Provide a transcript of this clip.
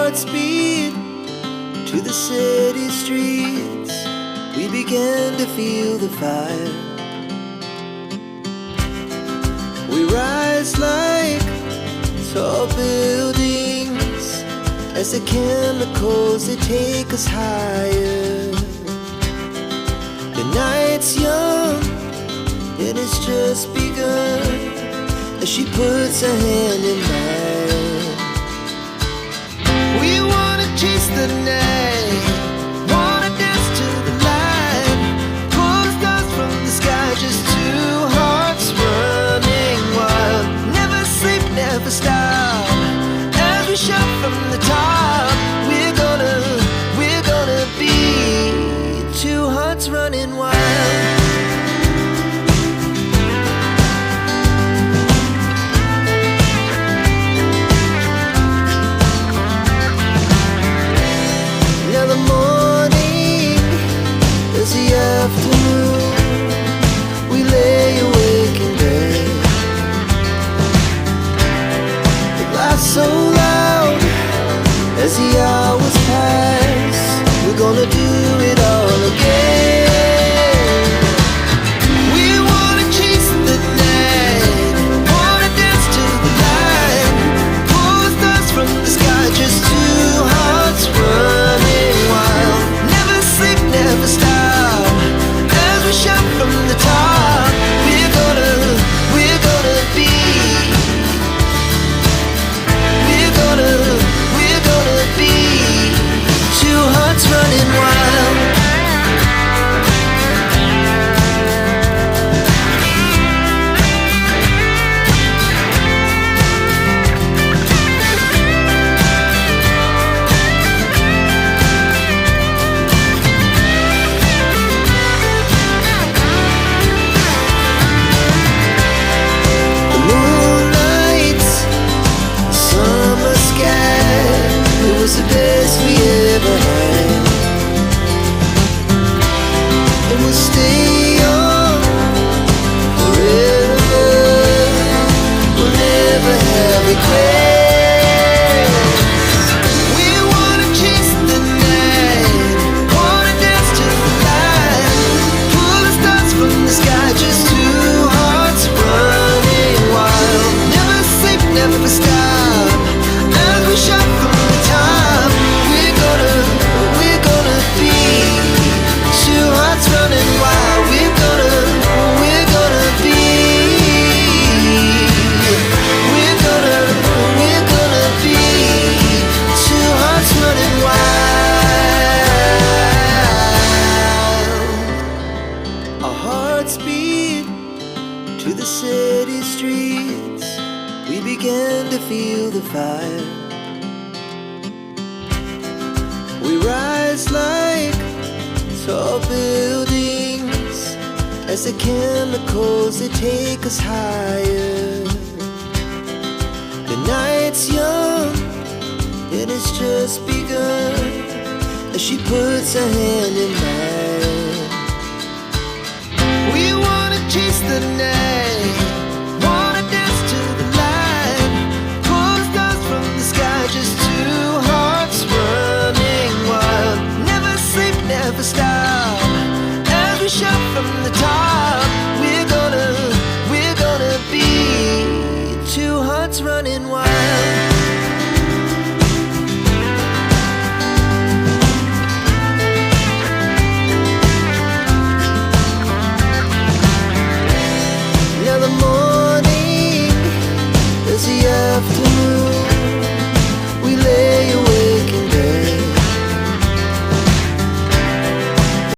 hearts beat to the city streets. We began to feel the fire. We rise like tall buildings as the chemicals, they take us higher. The night's young and it's just begun as she puts her hand in mine. We wanna chase the night, wanna dance to the light, pull the stars from the sky, just two hearts running wild. Never sleep, never stop, as we shout from the top. We're gonna be two hearts running wild. Afternoon, we lay awake in bed. The laughs so loud as the hours pass. We're gonna do it all again. We wanna chase the night, wanna dance to the light, pull the stars from the sky, just two hearts running wild. Never sleep, never stop, shout from the top. We're gonna be, we're gonna be two hearts running wild. The best we ever had, and we'll stay on forever. We'll never have regrets. We wanna chase the night, wanna dance to the light, pull the stars from the sky, just two hearts running wild. Never sleep, never stop, as we shout from the top. Running wild, we're gonna be, we're gonna be two hearts running wild. Our hearts beat to the city streets. We began to feel the fire. We rise like tall buildings as the chemicals, they take us higher. The night's young and it's just begun as she puts her hand in mine. We wanna chase the night,